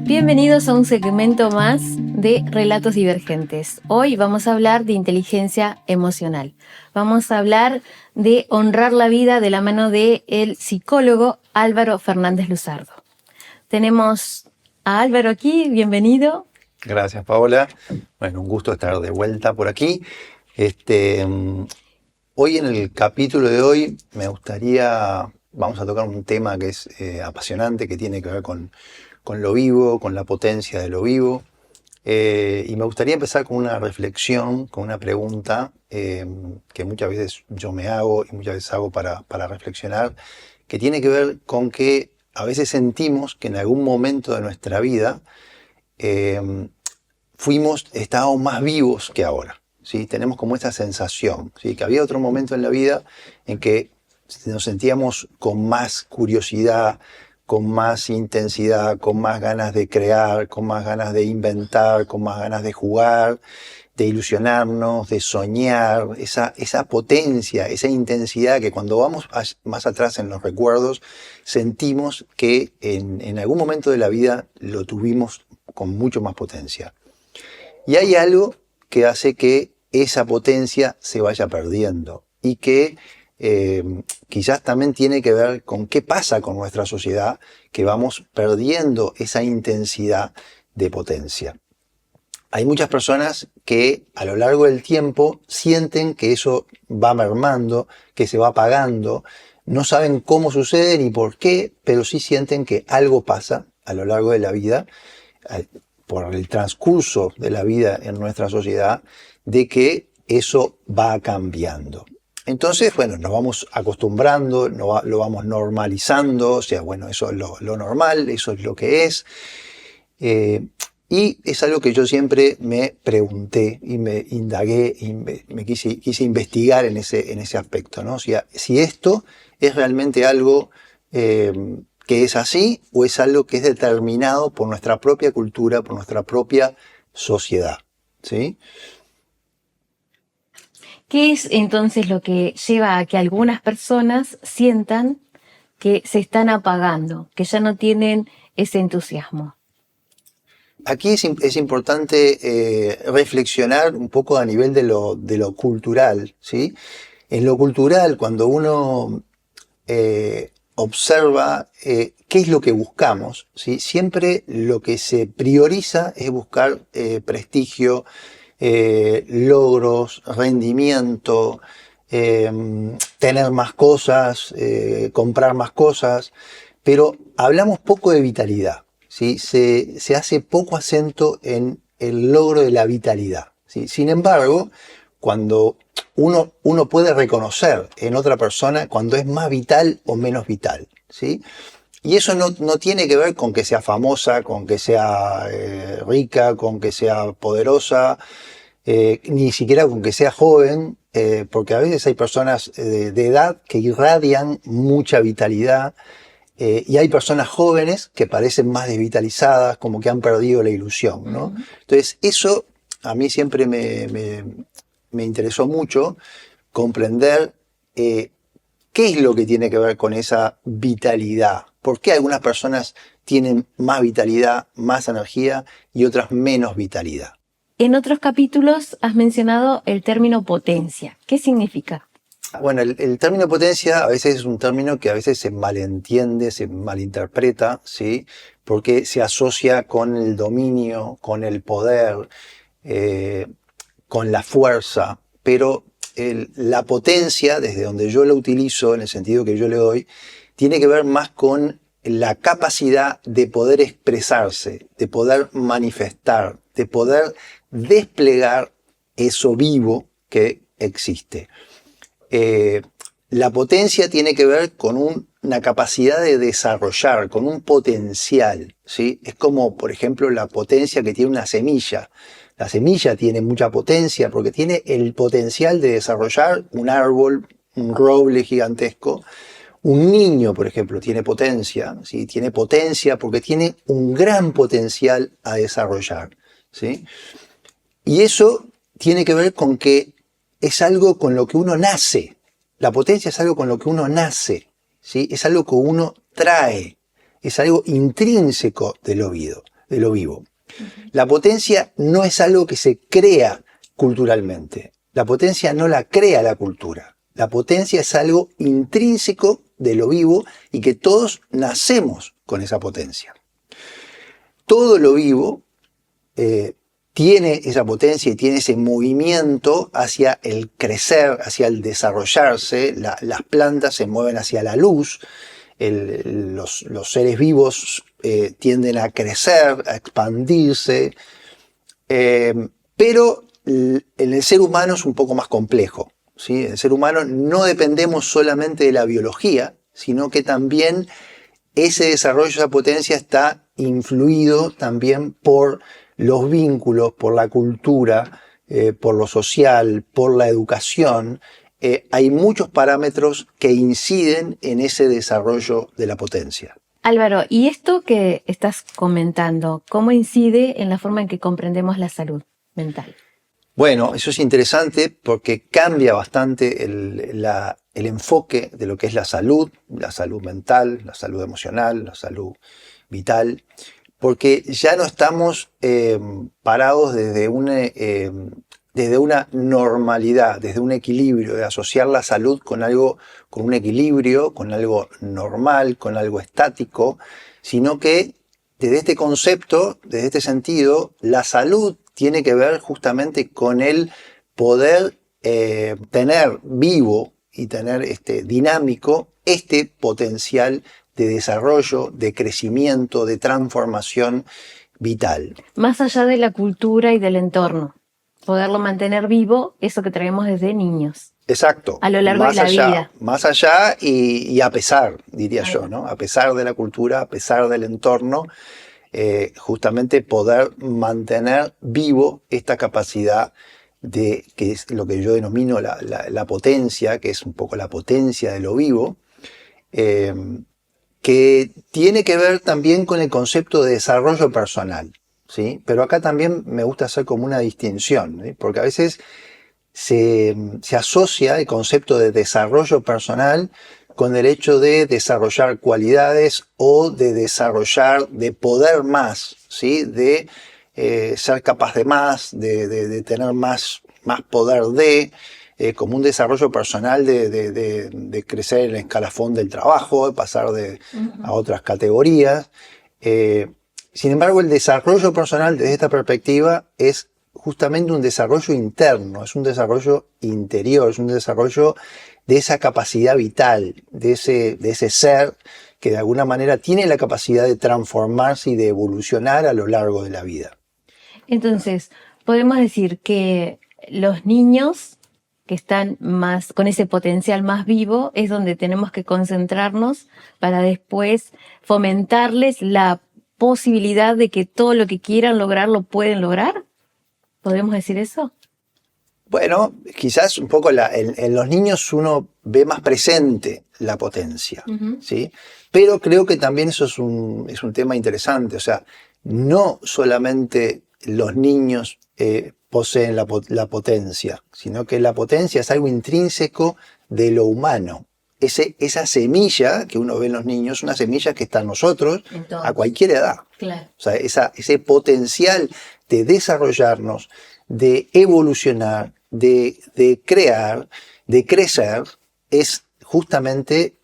Bienvenidos a un segmento más de Relatos Divergentes. Hoy vamos a hablar de inteligencia emocional. Vamos a hablar de honrar la vida de la mano del psicólogo Álvaro Fernández Luzardo. Tenemos a Álvaro aquí, bienvenido. Gracias, Paola. Bueno, un gusto estar de vuelta por aquí. Hoy en el capítulo de hoy vamos a tocar un tema que es apasionante, que tiene que ver con lo vivo, con la potencia de lo vivo. Y me gustaría empezar con una reflexión, con una pregunta que muchas veces yo me hago y muchas veces hago para reflexionar, que tiene que ver con que a veces sentimos que en algún momento de nuestra vida estábamos más vivos que ahora, ¿sí? Tenemos como esta sensación, ¿sí? Que había otro momento en la vida en que nos sentíamos con más curiosidad, con más intensidad, con más ganas de crear, con más ganas de inventar, con más ganas de jugar, de ilusionarnos, de soñar, esa potencia, esa intensidad que cuando vamos más atrás en los recuerdos, sentimos que en algún momento de la vida lo tuvimos con mucho más potencia. Y hay algo que hace que esa potencia se vaya perdiendo y que quizás también tiene que ver con qué pasa con nuestra sociedad, que vamos perdiendo esa intensidad de potencia. Hay muchas personas que a lo largo del tiempo sienten que eso va mermando, que se va apagando, no saben cómo sucede ni por qué, pero sí sienten que algo pasa a lo largo de la vida, por el transcurso de la vida en nuestra sociedad, de que eso va cambiando. Entonces, bueno, nos vamos acostumbrando, lo vamos normalizando, o sea, bueno, eso es lo normal, eso es lo que es. Y es algo que yo siempre me pregunté y me indagué y me quise investigar en ese aspecto, ¿no? O sea, si esto es realmente algo que es así o es algo que es determinado por nuestra propia cultura, por nuestra propia sociedad, ¿sí? ¿Qué es entonces lo que lleva a que algunas personas sientan que se están apagando, que ya no tienen ese entusiasmo? Aquí es importante reflexionar un poco a nivel de lo cultural, ¿sí? En lo cultural, cuando uno observa qué es lo que buscamos, ¿sí? Siempre lo que se prioriza es buscar prestigio, logros, rendimiento, tener más cosas, comprar más cosas, pero hablamos poco de vitalidad, ¿sí? Se hace poco acento en el logro de la vitalidad, ¿sí? Sin embargo, cuando uno puede reconocer en otra persona cuando es más vital o menos vital, ¿sí? Y eso no tiene que ver con que sea famosa, con que sea rica, con que sea poderosa, ni siquiera con que sea joven, porque a veces hay personas de edad que irradian mucha vitalidad y hay personas jóvenes que parecen más desvitalizadas, como que han perdido la ilusión, ¿no? Entonces eso a mí siempre me interesó mucho comprender qué es lo que tiene que ver con esa vitalidad. ¿Por qué algunas personas tienen más vitalidad, más energía y otras menos vitalidad? En otros capítulos has mencionado el término potencia. ¿Qué significa? Bueno, el término potencia a veces es un término que a veces se malentiende, se malinterpreta, ¿sí? Porque se asocia con el dominio, con el poder, con la fuerza, pero la potencia, desde donde yo lo utilizo, en el sentido que yo le doy, tiene que ver más con la capacidad de poder expresarse, de poder manifestar, de poder desplegar eso vivo que existe. La potencia tiene que ver con una capacidad de desarrollar, con un potencial, ¿sí? Es como, por ejemplo, la potencia que tiene una semilla. La semilla tiene mucha potencia porque tiene el potencial de desarrollar un árbol, un roble gigantesco. Un niño, por ejemplo, tiene potencia, ¿sí? Tiene potencia porque tiene un gran potencial a desarrollar, ¿sí? Y eso tiene que ver con que es algo con lo que uno nace. La potencia es algo con lo que uno nace, ¿sí? Es algo que uno trae, es algo intrínseco del oído. de lo vivo. La potencia no es algo que se crea culturalmente. La potencia no la crea la cultura. La potencia es algo intrínseco de lo vivo y que todos nacemos con esa potencia. Todo lo vivo tiene esa potencia y tiene ese movimiento hacia el crecer, hacia el desarrollarse. Las plantas se mueven hacia la luz, los seres vivos tienden a crecer, a expandirse, pero en el ser humano es un poco más complejo, ¿sí? En el ser humano no dependemos solamente de la biología, sino que también ese desarrollo, esa potencia está influido también por los vínculos, por la cultura, por lo social, por la educación. Hay muchos parámetros que inciden en ese desarrollo de la potencia. Álvaro, ¿y esto que estás comentando, cómo incide en la forma en que comprendemos la salud mental? Bueno, eso es interesante porque cambia bastante el enfoque de lo que es la salud mental, la salud emocional, la salud vital, porque ya no estamos parados desde una normalidad, desde un equilibrio, de asociar la salud con un equilibrio, con algo normal, con algo estático, sino que desde este concepto, desde este sentido, la salud tiene que ver justamente con el poder tener vivo y tener dinámico este potencial de desarrollo, de crecimiento, de transformación vital. Más allá de la cultura y del entorno, poderlo mantener vivo, eso que traemos desde niños. Exacto. A lo largo de la vida. Más allá y a pesar, diría yo, ¿no? A pesar de la cultura, a pesar del entorno, justamente poder mantener vivo esta capacidad de, que es lo que yo denomino la potencia, que es un poco la potencia de lo vivo, que tiene que ver también con el concepto de desarrollo personal, ¿sí? Pero acá también me gusta hacer como una distinción, ¿sí? Porque a veces se asocia el concepto de desarrollo personal con el hecho de desarrollar cualidades o de poder más, ¿sí? De ser capaz de más, de tener más poder como un desarrollo personal de crecer en el escalafón del trabajo, de pasar a otras categorías. Sin embargo, el desarrollo personal desde esta perspectiva es justamente un desarrollo interno, es un desarrollo interior, es un desarrollo de esa capacidad vital, de ese ser que de alguna manera tiene la capacidad de transformarse y de evolucionar a lo largo de la vida. Entonces, podemos decir que los niños que están más con ese potencial más vivo es donde tenemos que concentrarnos para después fomentarles la posibilidad de que todo lo que quieran lograr lo pueden lograr. ¿Podemos decir eso? Bueno, quizás un poco en los niños uno ve más presente la potencia, ¿sí? Pero creo que también eso es un tema interesante. O sea, no solamente los niños poseen la potencia, sino que la potencia es algo intrínseco de lo humano. Esa semilla que uno ve en los niños es una semilla que está en nosotros a cualquier edad. Claro. O sea, ese potencial de desarrollarnos, de evolucionar, de crear, de crecer, es justamente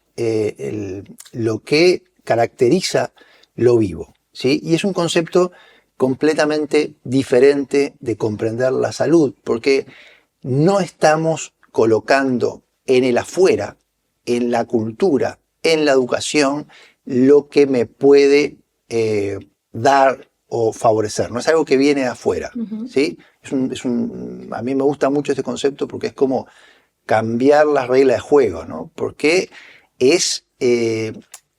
lo que caracteriza lo vivo, ¿sí? Y es un concepto completamente diferente de comprender la salud, porque no estamos colocando en el afuera, en la cultura, en la educación, lo que me puede dar o favorecer. No es algo que viene de afuera, ¿sí? A mí me gusta mucho este concepto porque es como cambiar las reglas de juego, ¿no? Porque es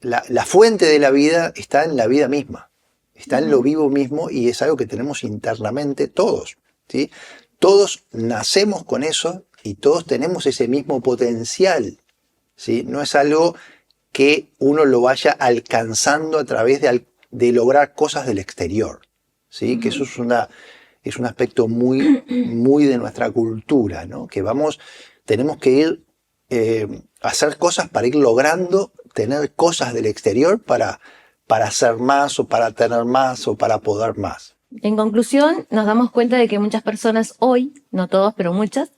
la fuente de la vida está en la vida misma, está en lo vivo mismo y es algo que tenemos internamente todos, ¿sí? Todos nacemos con eso y todos tenemos ese mismo potencial, ¿sí? No es algo que uno lo vaya alcanzando a través de lograr cosas del exterior, ¿sí? Que eso es un aspecto muy, muy de nuestra cultura, ¿no? Que tenemos que ir a hacer cosas para ir logrando tener cosas del exterior para para hacer más o para tener más o para poder más. En conclusión, nos damos cuenta de que muchas personas hoy, no todos, pero muchas,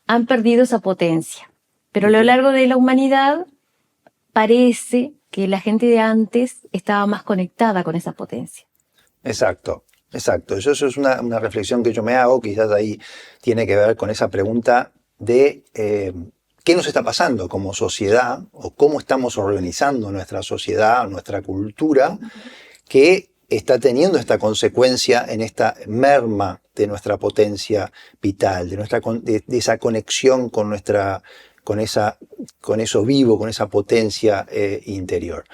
han perdido esa potencia. Pero a lo largo de la humanidad parece que la gente de antes estaba más conectada con esa potencia. Exacto, exacto. Eso es una reflexión que yo me hago, quizás ahí tiene que ver con esa pregunta de qué nos está pasando como sociedad o cómo estamos organizando nuestra sociedad, nuestra cultura, que está teniendo esta consecuencia en esta merma de nuestra potencia vital, de esa conexión con eso vivo, con esa potencia interior.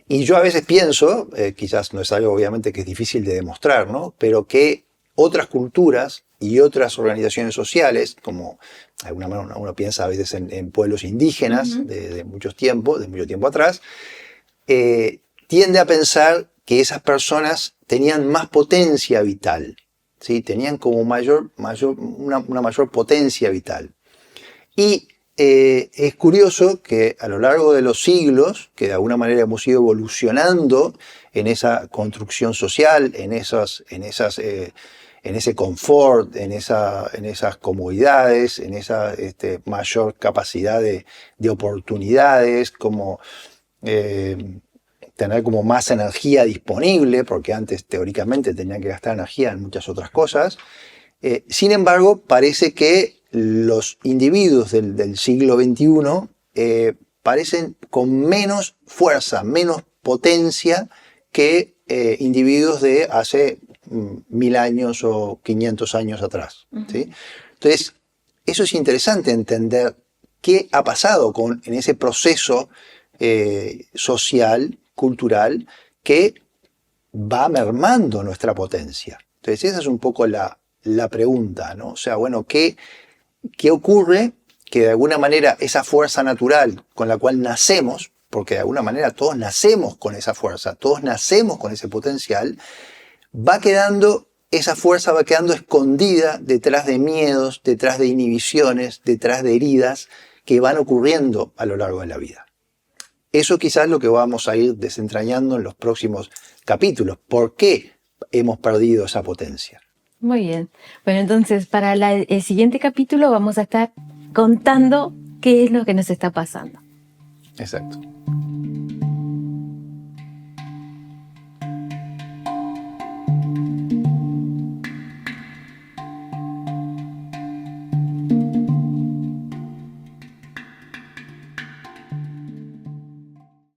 Y yo a veces pienso, quizás no es algo obviamente que es difícil de demostrar, ¿no? Pero que otras culturas y otras organizaciones sociales, como de alguna manera uno piensa a veces en pueblos indígenas de mucho tiempo atrás, tiende a pensar que esas personas tenían más potencia vital, ¿sí? Tenían como una mayor potencia vital. Y es curioso que a lo largo de los siglos, que de alguna manera hemos ido evolucionando en esa construcción social, en ese confort, en esas comodidades, en esa mayor capacidad de oportunidades, como tener como más energía disponible, porque antes teóricamente tenían que gastar energía en muchas otras cosas. Sin embargo, parece que los individuos del siglo XXI parecen con menos fuerza, menos potencia que individuos de hace 1000 años o 500 años atrás, ¿sí? Entonces, eso es interesante entender qué ha pasado en ese proceso social, cultural, que va mermando nuestra potencia. Entonces, esa es un poco la pregunta, ¿no? O sea, bueno, ¿qué ocurre? Que de alguna manera esa fuerza natural con la cual nacemos, porque de alguna manera todos nacemos con esa fuerza, todos nacemos con ese potencial, esa fuerza va quedando escondida detrás de miedos, detrás de inhibiciones, detrás de heridas que van ocurriendo a lo largo de la vida. Eso quizás es lo que vamos a ir desentrañando en los próximos capítulos. ¿Por qué hemos perdido esa potencia? Muy bien. Bueno, entonces para el siguiente capítulo vamos a estar contando qué es lo que nos está pasando. Exacto.